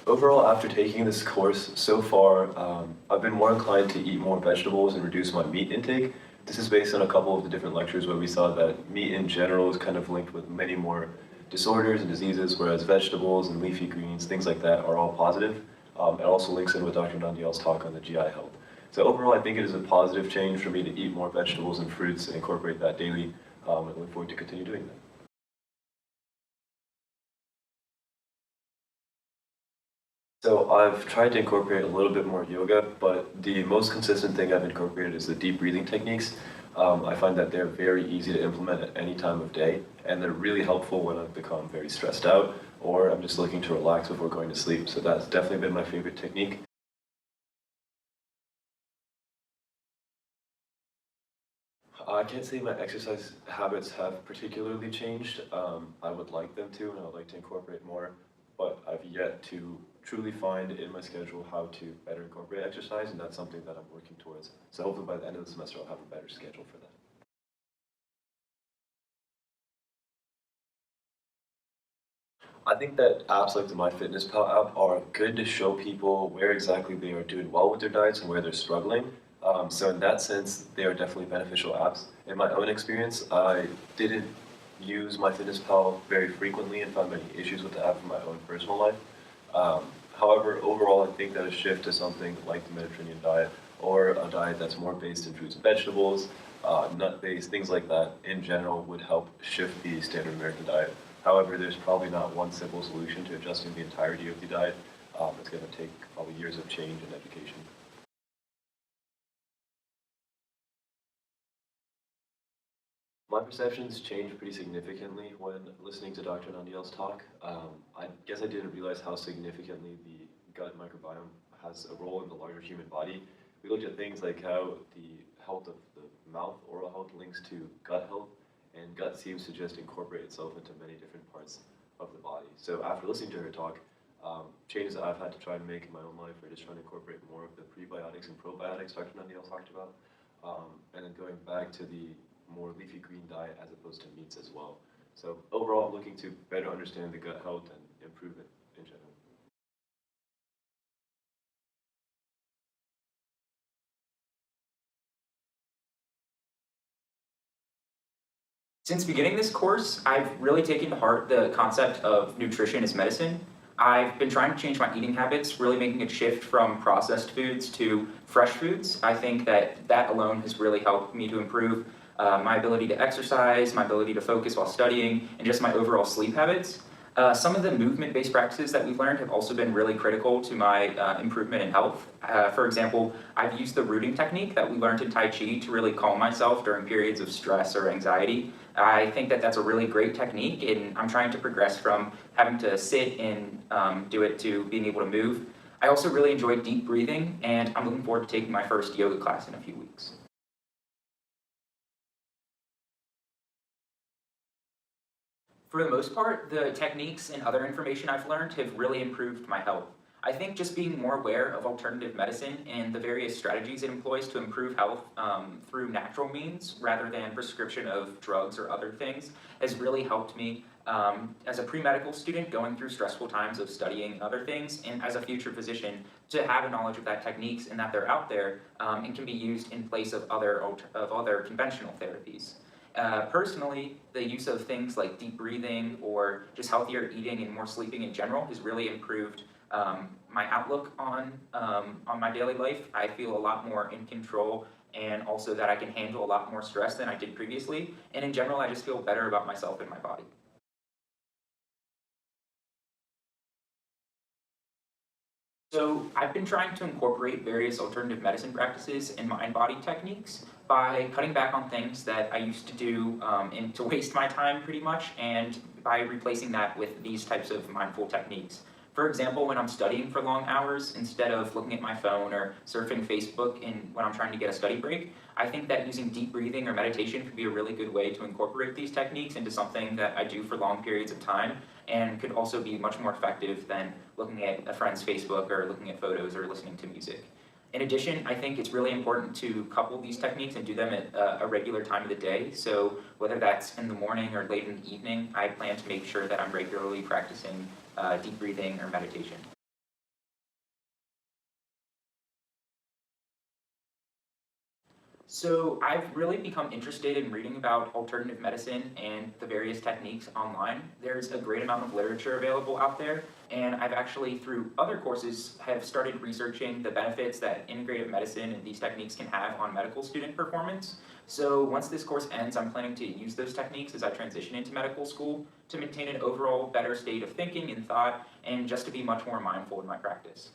Overall, after taking this course so far, I've been more inclined to eat more vegetables and reduce my meat intake. This is based on a couple of the different lectures where we saw that meat in general is kind of linked with many more disorders and diseases, whereas vegetables and leafy greens, things like that, are all positive. It also links in with Dr. Nandial's talk on the GI health. So overall, I think it is a positive change for me to eat more vegetables and fruits and incorporate that daily. I look forward to continue doing that. So I've tried to incorporate a little bit more yoga, but the most consistent thing I've incorporated is the deep breathing techniques. I find that they're very easy to implement at any time of day, and they're really helpful when I've become very stressed out or I'm just looking to relax before going to sleep. So that's definitely been my favorite technique. I can't say my exercise habits have particularly changed. I would like them to, and I would like to incorporate more, but I've yet to truly find in my schedule how to better incorporate exercise, and that's something that I'm working towards. So hopefully by the end of the semester, I'll have a better schedule for that. I think that apps like the MyFitnessPal app are good to show people where exactly they are doing well with their diets and where they're struggling. So in that sense, they are definitely beneficial apps. In my own experience, I didn't use MyFitnessPal very frequently and found many issues with the app in my own personal life. Um, However, overall, I think that a shift to something like the Mediterranean diet or a diet that's more based in fruits and vegetables, nut-based, things like that, in general would help shift the standard American diet. However, there's probably not one simple solution to adjusting the entirety of the diet. It's going to take probably years of change and education. My perceptions changed pretty significantly when listening to Dr. Nandiel's talk. I guess I didn't realize how significantly the gut microbiome has a role in the larger human body. We looked at things like how the health of the mouth, oral health, links to gut health, and gut seems to just incorporate itself into many different parts of the body. So after listening to her talk, changes that I've had to try and make in my own life are just trying to incorporate more of the prebiotics and probiotics Dr. Nandiel talked about, and then going back to the more leafy green diet as opposed to meats as well. So overall, I'm looking to better understand the gut health and improve it in general. Since beginning this course, I've really taken to heart the concept of nutrition as medicine. I've been trying to change my eating habits, really making a shift from processed foods to fresh foods. I think that that alone has really helped me to improve my ability to exercise, my ability to focus while studying, and just my overall sleep habits. Some of the movement-based practices that we've learned have also been really critical to my improvement in health. For example, I've used the rooting technique that we learned in Tai Chi to really calm myself during periods of stress or anxiety. I think that that's a really great technique, and I'm trying to progress from having to sit and do it to being able to move. I also really enjoy deep breathing, and I'm looking forward to taking my first yoga class in a few weeks. For the most part, the techniques and other information I've learned have really improved my health. I think just being more aware of alternative medicine and the various strategies it employs to improve health through natural means rather than prescription of drugs or other things has really helped me as a pre-medical student going through stressful times of studying other things, and as a future physician to have a knowledge of that techniques and that they're out there and can be used in place of other conventional therapies. Personally, the use of things like deep breathing or just healthier eating and more sleeping in general has really improved my outlook on my daily life. I feel a lot more in control, and also that I can handle a lot more stress than I did previously. And in general, I just feel better about myself and my body. So I've been trying to incorporate various alternative medicine practices and mind body techniques by cutting back on things that I used to do and to waste my time pretty much, and by replacing that with these types of mindful techniques. For example, when I'm studying for long hours, instead of looking at my phone or surfing Facebook when I'm trying to get a study break, I think that using deep breathing or meditation could be a really good way to incorporate these techniques into something that I do for long periods of time, and could also be much more effective than looking at a friend's Facebook or looking at photos or listening to music. In addition, I think it's really important to couple these techniques and do them at a regular time of the day. So whether that's in the morning or late in the evening, I plan to make sure that I'm regularly practicing deep breathing or meditation. So I've really become interested in reading about alternative medicine and the various techniques online. There's a great amount of literature available out there, and I've actually, through other courses, have started researching the benefits that integrative medicine and these techniques can have on medical student performance. So once this course ends, I'm planning to use those techniques as I transition into medical school to maintain an overall better state of thinking and thought, and just to be much more mindful in my practice.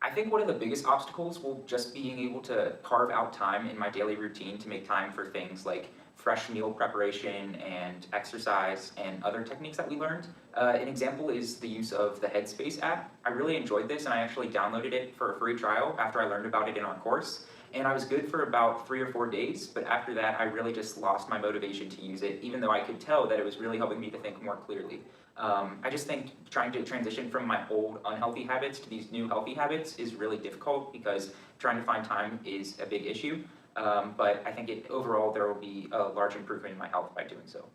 I think one of the biggest obstacles will just being able to carve out time in my daily routine to make time for things like fresh meal preparation and exercise and other techniques that we learned. An example is the use of the Headspace app. I really enjoyed this and I actually downloaded it for a free trial after I learned about it in our course. And I was good for about 3 or 4 days, but after that I really just lost my motivation to use it, even though I could tell that it was really helping me to think more clearly. I just think trying to transition from my old unhealthy habits to these new healthy habits is really difficult because trying to find time is a big issue. But I think overall there will be a large improvement in my health by doing so.